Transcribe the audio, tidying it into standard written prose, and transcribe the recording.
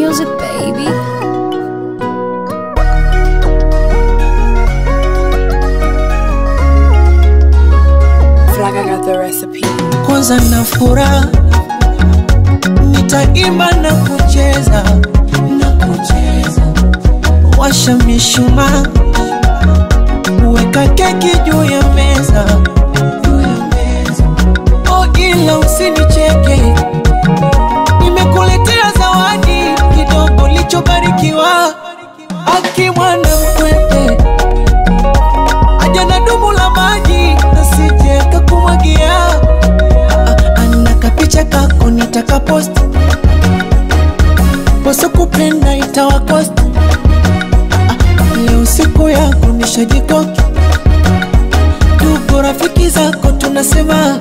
music, baby. I got the recipe. Kwanza na furaha, nitaimba na kucheza, washa mishumaa, weka keki juu ya meza. Oh, ila usinicheke, nimekuletea zawadi kidogo lichobarikiwa. Aki mwana mkwete, aja na dumu la maji, nasije kakumwagia. Anaka picha kako nitaka post, poso kupenda itawakost. Leo siku yako nishajikoki, tuko rafiki zako tunasema